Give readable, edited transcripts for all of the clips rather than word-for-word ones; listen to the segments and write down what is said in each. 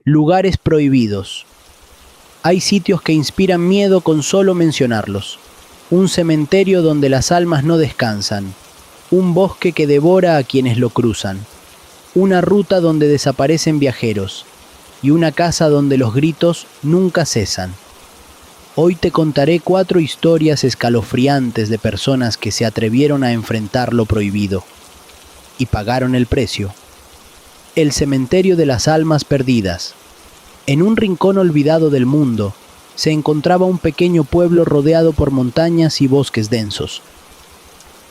Lugares prohibidos. Hay sitios que inspiran miedo con solo mencionarlos. Un cementerio donde las almas no descansan. Un bosque que devora a quienes lo cruzan. Una ruta donde desaparecen viajeros. Y una casa donde los gritos nunca cesan. Hoy te contaré 4 historias escalofriantes de personas que se atrevieron a enfrentar lo prohibido. Y pagaron el precio. El cementerio de las almas perdidas. En un rincón olvidado del mundo, se encontraba un pequeño pueblo rodeado por montañas y bosques densos.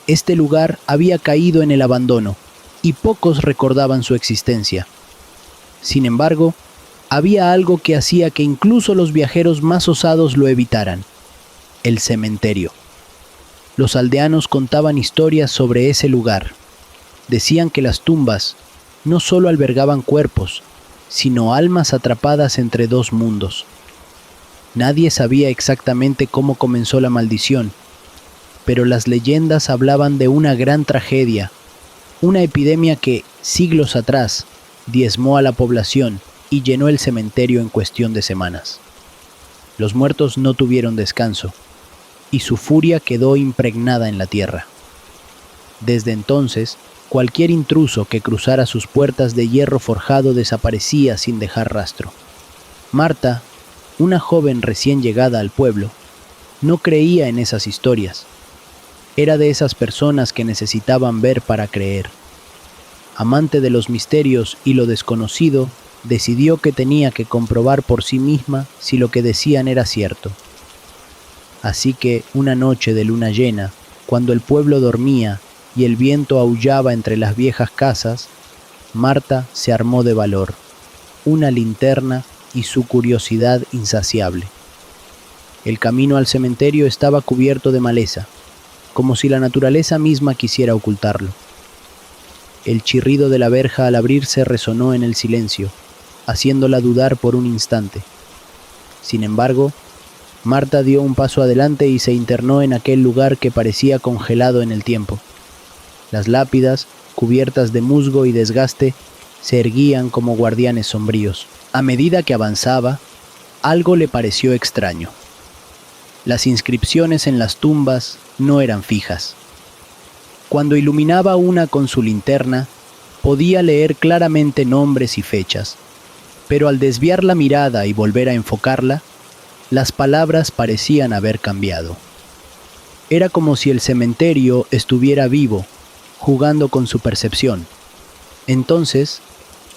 Este lugar había caído en el abandono, y pocos recordaban su existencia. Sin embargo, había algo que hacía que incluso los viajeros más osados lo evitaran: el cementerio. Los aldeanos contaban historias sobre ese lugar. Decían que las tumbas no solo albergaban cuerpos, sino almas atrapadas entre 2 mundos. Nadie sabía exactamente cómo comenzó la maldición, pero las leyendas hablaban de una gran tragedia, una epidemia que, siglos atrás, diezmó a la población y llenó el cementerio en cuestión de semanas. Los muertos no tuvieron descanso, y su furia quedó impregnada en la tierra. Desde entonces, cualquier intruso que cruzara sus puertas de hierro forjado desaparecía sin dejar rastro. Marta, una joven recién llegada al pueblo, no creía en esas historias. Era de esas personas que necesitaban ver para creer. Amante de los misterios y lo desconocido, decidió que tenía que comprobar por sí misma si lo que decían era cierto. Así que, una noche de luna llena, cuando el pueblo dormía y el viento aullaba entre las viejas casas, Marta se armó de valor, una linterna y su curiosidad insaciable. El camino al cementerio estaba cubierto de maleza, como si la naturaleza misma quisiera ocultarlo. El chirrido de la verja al abrirse resonó en el silencio, haciéndola dudar por un instante. Sin embargo, Marta dio un paso adelante y se internó en aquel lugar que parecía congelado en el tiempo. Las lápidas, cubiertas de musgo y desgaste, se erguían como guardianes sombríos. A medida que avanzaba, algo le pareció extraño. Las inscripciones en las tumbas no eran fijas. Cuando iluminaba una con su linterna, podía leer claramente nombres y fechas, pero al desviar la mirada y volver a enfocarla, las palabras parecían haber cambiado. Era como si el cementerio estuviera vivo, jugando con su percepción. Entonces,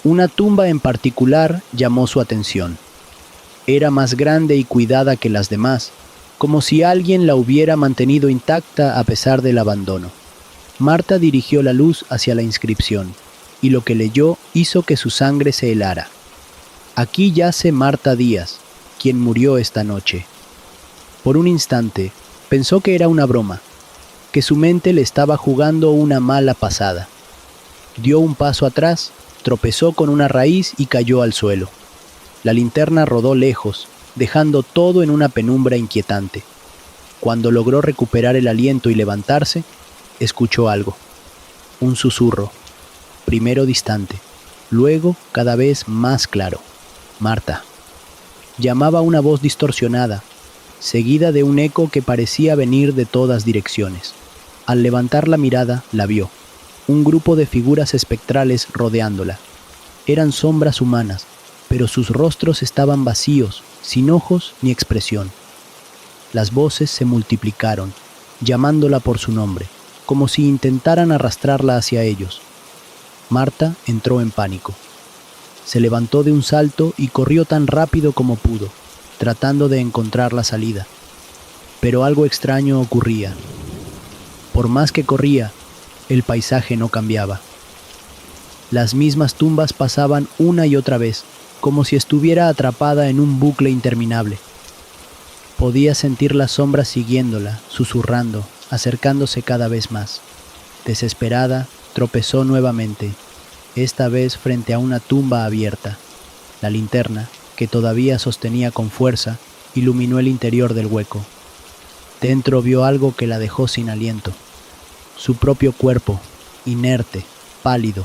una tumba en particular llamó su atención. Era más grande y cuidada que las demás, como si alguien la hubiera mantenido intacta a pesar del abandono. Marta dirigió la luz hacia la inscripción, y lo que leyó hizo que su sangre se helara. Aquí yace Marta Díaz, quien murió esta noche. Por un instante, pensó que era una broma, que su mente le estaba jugando una mala pasada. Dio un paso atrás, tropezó con una raíz y cayó al suelo. La linterna rodó lejos, dejando todo en una penumbra inquietante. Cuando logró recuperar el aliento y levantarse, escuchó algo. Un susurro, primero distante, luego cada vez más claro. Marta. Llamaba una voz distorsionada, seguida de un eco que parecía venir de todas direcciones. Al levantar la mirada, la vio. Un grupo de figuras espectrales rodeándola. Eran sombras humanas, pero sus rostros estaban vacíos, sin ojos ni expresión. Las voces se multiplicaron, llamándola por su nombre, como si intentaran arrastrarla hacia ellos. Marta entró en pánico. Se levantó de un salto y corrió tan rápido como pudo, tratando de encontrar la salida. Pero algo extraño ocurría. Por más que corría, el paisaje no cambiaba. Las mismas tumbas pasaban una y otra vez, como si estuviera atrapada en un bucle interminable. Podía sentir las sombras siguiéndola, susurrando, acercándose cada vez más. Desesperada, tropezó nuevamente, esta vez frente a una tumba abierta. La linterna, que todavía sostenía con fuerza, iluminó el interior del hueco. Dentro vio algo que la dejó sin aliento. Su propio cuerpo, inerte, pálido,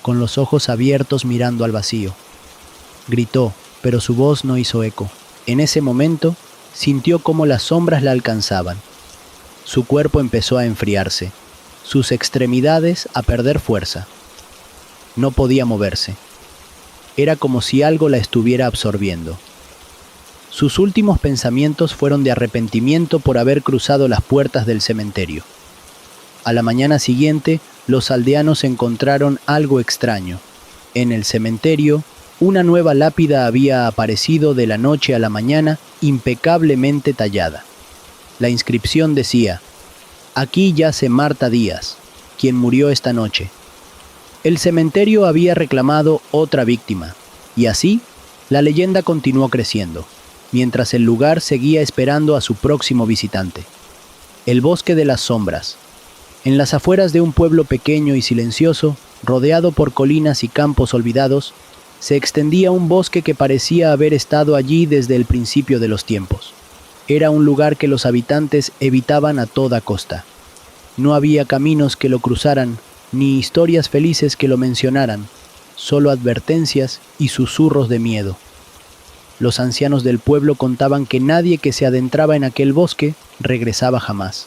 con los ojos abiertos mirando al vacío. Gritó, pero su voz no hizo eco. En ese momento, sintió cómo las sombras la alcanzaban. Su cuerpo empezó a enfriarse, sus extremidades a perder fuerza. No podía moverse. Era como si algo la estuviera absorbiendo. Sus últimos pensamientos fueron de arrepentimiento por haber cruzado las puertas del cementerio. A la mañana siguiente, los aldeanos encontraron algo extraño. En el cementerio, una nueva lápida había aparecido de la noche a la mañana, impecablemente tallada. La inscripción decía: «Aquí yace Marta Díaz, quien murió esta noche». El cementerio había reclamado otra víctima, y así, la leyenda continuó creciendo, mientras el lugar seguía esperando a su próximo visitante. El bosque de las sombras. En las afueras de un pueblo pequeño y silencioso, rodeado por colinas y campos olvidados, se extendía un bosque que parecía haber estado allí desde el principio de los tiempos. Era un lugar que los habitantes evitaban a toda costa. No había caminos que lo cruzaran, ni historias felices que lo mencionaran, solo advertencias y susurros de miedo. Los ancianos del pueblo contaban que nadie que se adentraba en aquel bosque regresaba jamás.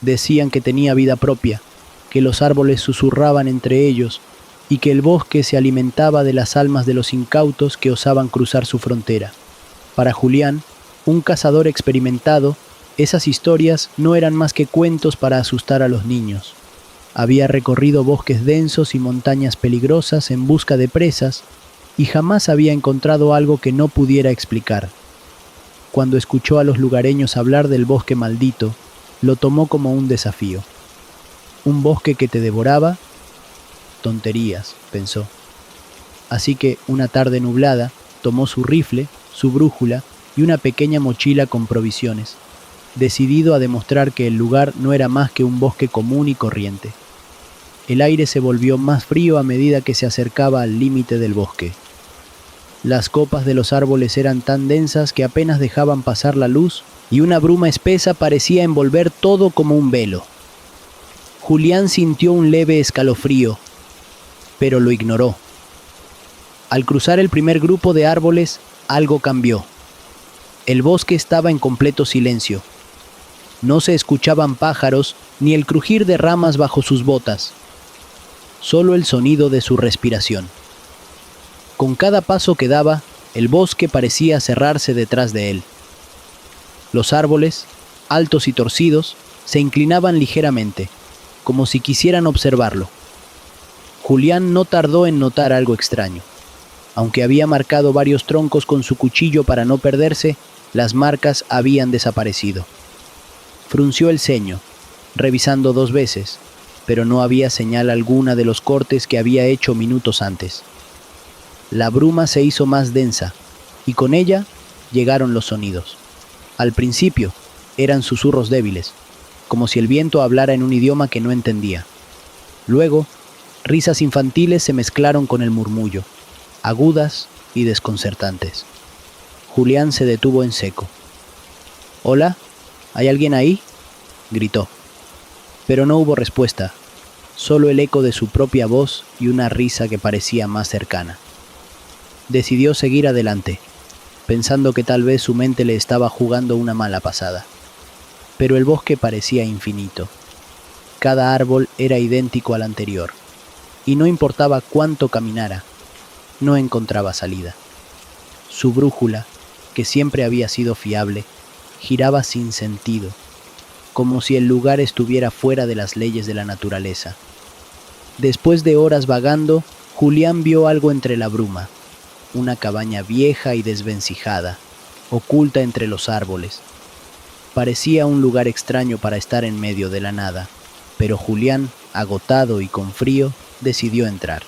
Decían que tenía vida propia, que los árboles susurraban entre ellos y que el bosque se alimentaba de las almas de los incautos que osaban cruzar su frontera. Para Julián, un cazador experimentado, esas historias no eran más que cuentos para asustar a los niños. Había recorrido bosques densos y montañas peligrosas en busca de presas y jamás había encontrado algo que no pudiera explicar. Cuando escuchó a los lugareños hablar del bosque maldito, lo tomó como un desafío. ¿Un bosque que te devoraba? Tonterías, pensó. Así que, una tarde nublada, tomó su rifle, su brújula y una pequeña mochila con provisiones, decidido a demostrar que el lugar no era más que un bosque común y corriente. El aire se volvió más frío a medida que se acercaba al límite del bosque. Las copas de los árboles eran tan densas que apenas dejaban pasar la luz y una bruma espesa parecía envolver todo como un velo. Julián sintió un leve escalofrío, pero lo ignoró. Al cruzar el primer grupo de árboles, algo cambió. El bosque estaba en completo silencio. No se escuchaban pájaros ni el crujir de ramas bajo sus botas, solo el sonido de su respiración. Con cada paso que daba, el bosque parecía cerrarse detrás de él. Los árboles, altos y torcidos, se inclinaban ligeramente, como si quisieran observarlo. Julián no tardó en notar algo extraño. Aunque había marcado varios troncos con su cuchillo para no perderse, las marcas habían desaparecido. Frunció el ceño, revisando 2 veces, pero no había señal alguna de los cortes que había hecho minutos antes. La bruma se hizo más densa, y con ella llegaron los sonidos. Al principio, eran susurros débiles, como si el viento hablara en un idioma que no entendía. Luego, risas infantiles se mezclaron con el murmullo, agudas y desconcertantes. Julián se detuvo en seco. «¿Hola? ¿Hay alguien ahí?», gritó. Pero no hubo respuesta, solo el eco de su propia voz y una risa que parecía más cercana. Decidió seguir adelante, pensando que tal vez su mente le estaba jugando una mala pasada. Pero el bosque parecía infinito. Cada árbol era idéntico al anterior, y no importaba cuánto caminara, no encontraba salida. Su brújula, que siempre había sido fiable, giraba sin sentido, como si el lugar estuviera fuera de las leyes de la naturaleza. Después de horas vagando, Julián vio algo entre la bruma, una cabaña vieja y desvencijada, oculta entre los árboles. Parecía un lugar extraño para estar en medio de la nada, pero Julián, agotado y con frío, decidió entrar.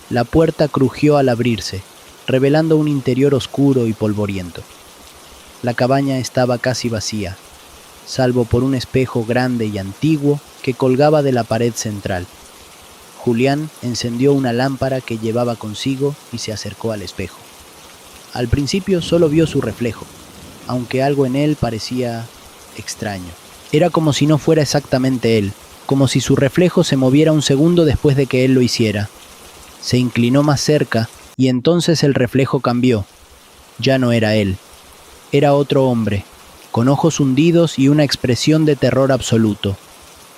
La puerta crujió al abrirse, revelando un interior oscuro y polvoriento. La cabaña estaba casi vacía, salvo por un espejo grande y antiguo que colgaba de la pared central. Julián encendió una lámpara que llevaba consigo y se acercó al espejo. Al principio solo vio su reflejo, aunque algo en él parecía extraño. Era como si no fuera exactamente él, como si su reflejo se moviera un segundo después de que él lo hiciera. Se inclinó más cerca Y entonces el reflejo cambió. Ya no era él. Era otro hombre, con ojos hundidos y una expresión de terror absoluto.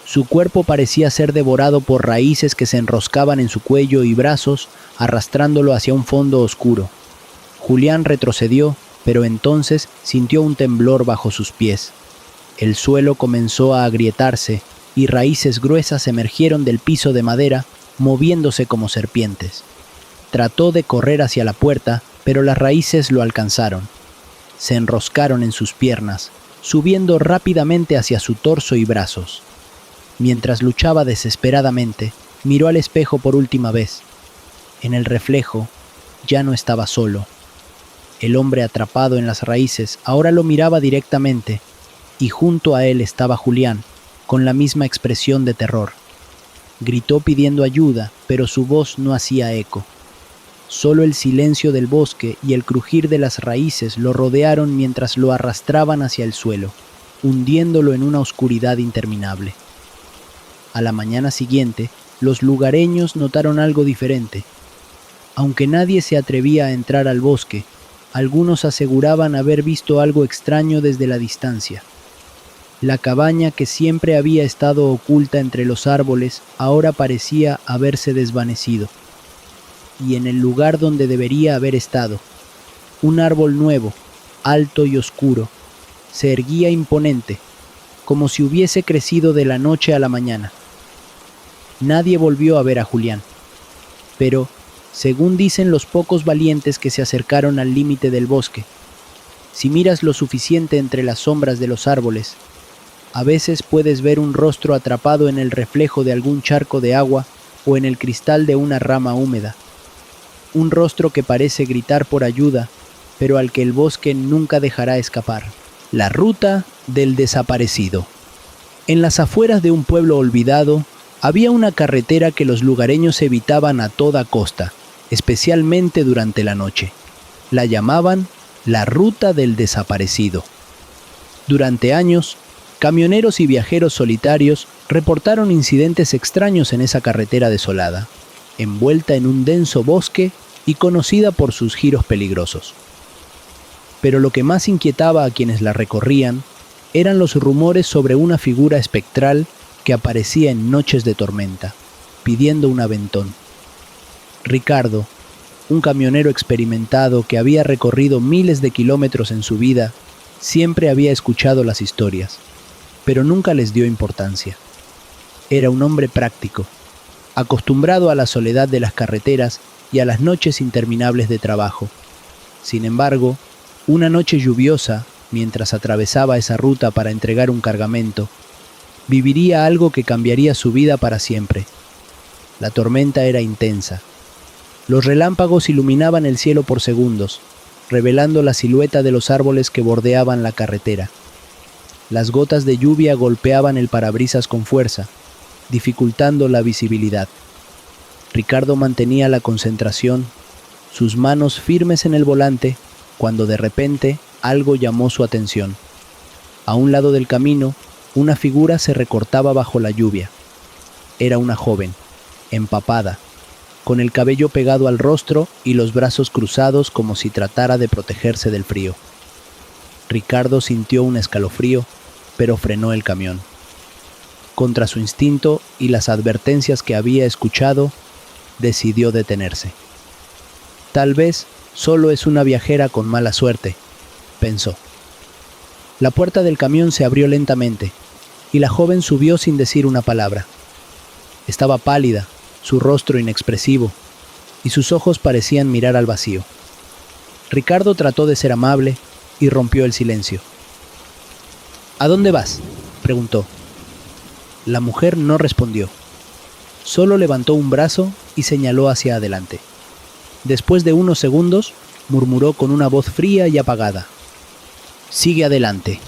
Su cuerpo parecía ser devorado por raíces que se enroscaban en su cuello y brazos, arrastrándolo hacia un fondo oscuro. Julián retrocedió, pero entonces sintió un temblor bajo sus pies. El suelo comenzó a agrietarse y raíces gruesas emergieron del piso de madera, moviéndose como serpientes. Trató de correr hacia la puerta, pero las raíces lo alcanzaron. Se enroscaron en sus piernas, subiendo rápidamente hacia su torso y brazos. Mientras luchaba desesperadamente, miró al espejo por última vez. En el reflejo, ya no estaba solo. El hombre atrapado en las raíces ahora lo miraba directamente, y junto a él estaba Julián, con la misma expresión de terror. Gritó pidiendo ayuda, pero su voz no hacía eco. Solo el silencio del bosque y el crujir de las raíces lo rodearon mientras lo arrastraban hacia el suelo, hundiéndolo en una oscuridad interminable. A la mañana siguiente, los lugareños notaron algo diferente. Aunque nadie se atrevía a entrar al bosque, algunos aseguraban haber visto algo extraño desde la distancia. La cabaña que siempre había estado oculta entre los árboles ahora parecía haberse desvanecido. Y en el lugar donde debería haber estado, un árbol nuevo, alto y oscuro, se erguía imponente, como si hubiese crecido de la noche a la mañana. Nadie volvió a ver a Julián, pero, según dicen los pocos valientes que se acercaron al límite del bosque, si miras lo suficiente entre las sombras de los árboles, a veces puedes ver un rostro atrapado en el reflejo de algún charco de agua o en el cristal de una rama húmeda. Un rostro que parece gritar por ayuda, pero al que el bosque nunca dejará escapar. La ruta del desaparecido. En las afueras de un pueblo olvidado, había una carretera que los lugareños evitaban a toda costa, especialmente durante la noche. La llamaban la ruta del desaparecido. Durante años, camioneros y viajeros solitarios reportaron incidentes extraños en esa carretera desolada, envuelta en un denso bosque y conocida por sus giros peligrosos. Pero lo que más inquietaba a quienes la recorrían eran los rumores sobre una figura espectral que aparecía en noches de tormenta, pidiendo un aventón. Ricardo, un camionero experimentado que había recorrido miles de kilómetros en su vida, siempre había escuchado las historias, pero nunca les dio importancia. Era un hombre práctico, acostumbrado a la soledad de las carreteras y a las noches interminables de trabajo. Sin embargo, una noche lluviosa, mientras atravesaba esa ruta para entregar un cargamento, viviría algo que cambiaría su vida para siempre. La tormenta era intensa. Los relámpagos iluminaban el cielo por segundos, revelando la silueta de los árboles que bordeaban la carretera. Las gotas de lluvia golpeaban el parabrisas con fuerza, dificultando la visibilidad. Ricardo mantenía la concentración, sus manos firmes en el volante, cuando de repente algo llamó su atención. A un lado del camino, una figura se recortaba bajo la lluvia. Era una joven, empapada, con el cabello pegado al rostro y los brazos cruzados como si tratara de protegerse del frío. Ricardo sintió un escalofrío, pero frenó el camión. Contra su instinto y las advertencias que había escuchado, decidió detenerse. Tal vez solo es una viajera con mala suerte, pensó. La puerta del camión se abrió lentamente, y la joven subió sin decir una palabra. Estaba pálida, su rostro inexpresivo, y sus ojos parecían mirar al vacío. Ricardo trató de ser amable y rompió el silencio. ¿A dónde vas?, preguntó. La mujer no respondió. Solo levantó un brazo y señaló hacia adelante. Después de unos segundos, murmuró con una voz fría y apagada: «Sigue adelante».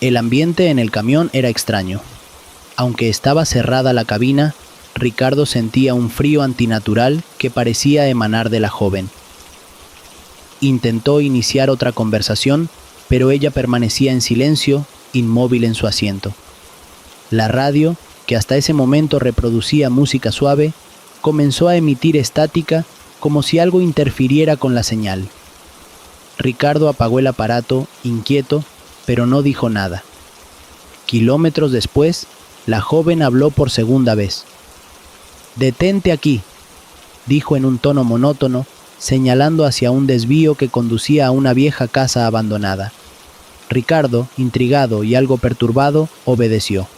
El ambiente en el camión era extraño. Aunque estaba cerrada la cabina, Ricardo sentía un frío antinatural que parecía emanar de la joven. Intentó iniciar otra conversación, pero ella permanecía en silencio, inmóvil en su asiento. La radio, que hasta ese momento reproducía música suave, comenzó a emitir estática como si algo interfiriera con la señal. Ricardo apagó el aparato, inquieto, pero no dijo nada. Kilómetros después, la joven habló por segunda vez. «Detente aquí», dijo en un tono monótono, señalando hacia un desvío que conducía a una vieja casa abandonada. Ricardo, intrigado y algo perturbado, obedeció.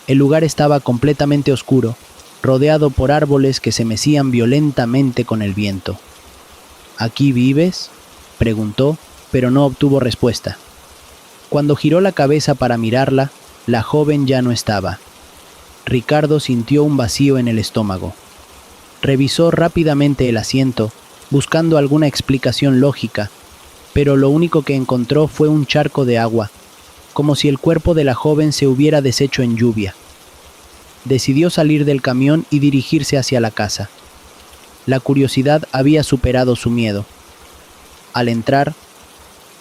El lugar estaba completamente oscuro, rodeado por árboles que se mecían violentamente con el viento. «¿Aquí vives?», preguntó, pero no obtuvo respuesta. Cuando giró la cabeza para mirarla, la joven ya no estaba. Ricardo sintió un vacío en el estómago. Revisó rápidamente el asiento, buscando alguna explicación lógica, pero lo único que encontró fue un charco de agua, como si el cuerpo de la joven se hubiera deshecho en lluvia. Decidió salir del camión y dirigirse hacia la casa. La curiosidad había superado su miedo. Al entrar,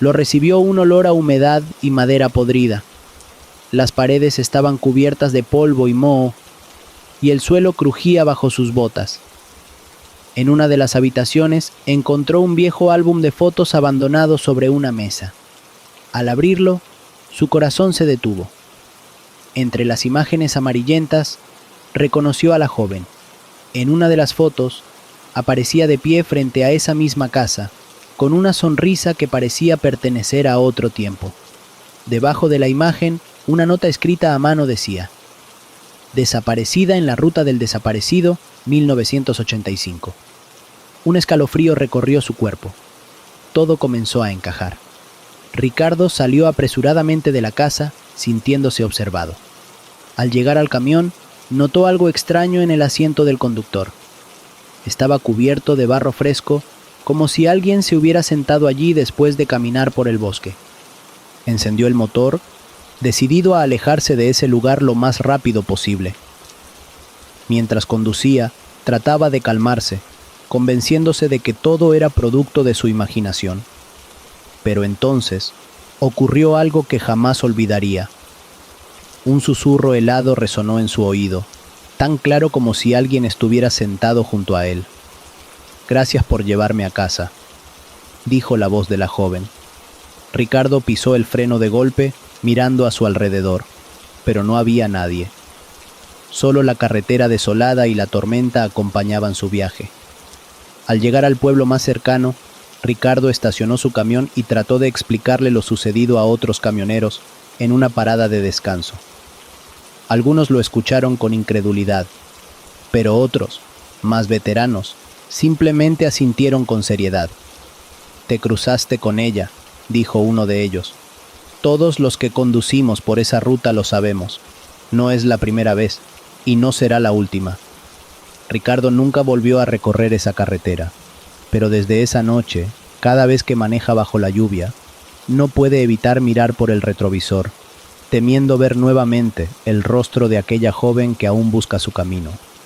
lo recibió un olor a humedad y madera podrida. Las paredes estaban cubiertas de polvo y moho, y el suelo crujía bajo sus botas. En una de las habitaciones encontró un viejo álbum de fotos abandonado sobre una mesa. Al abrirlo, su corazón se detuvo. Entre las imágenes amarillentas, reconoció a la joven. En una de las fotos, aparecía de pie frente a esa misma casa, con una sonrisa que parecía pertenecer a otro tiempo. Debajo de la imagen, una nota escrita a mano decía: «Desaparecida en la ruta del desaparecido, 1985». Un escalofrío recorrió su cuerpo. Todo comenzó a encajar. Ricardo salió apresuradamente de la casa, sintiéndose observado. Al llegar al camión, notó algo extraño en el asiento del conductor. Estaba cubierto de barro fresco, como si alguien se hubiera sentado allí después de caminar por el bosque. Encendió el motor, decidido a alejarse de ese lugar lo más rápido posible. Mientras conducía, trataba de calmarse, convenciéndose de que todo era producto de su imaginación. Pero entonces, ocurrió algo que jamás olvidaría. Un susurro helado resonó en su oído, tan claro como si alguien estuviera sentado junto a él. «Gracias por llevarme a casa», dijo la voz de la joven. Ricardo pisó el freno de golpe, mirando a su alrededor, pero no había nadie. Solo la carretera desolada y la tormenta acompañaban su viaje. Al llegar al pueblo más cercano, Ricardo estacionó su camión y trató de explicarle lo sucedido a otros camioneros en una parada de descanso. Algunos lo escucharon con incredulidad, pero otros, más veteranos, simplemente asintieron con seriedad. «Te cruzaste con ella», dijo uno de ellos. «Todos los que conducimos por esa ruta lo sabemos. No es la primera vez, y no será la última». Ricardo nunca volvió a recorrer esa carretera, pero desde esa noche, cada vez que maneja bajo la lluvia, no puede evitar mirar por el retrovisor, temiendo ver nuevamente el rostro de aquella joven que aún busca su camino.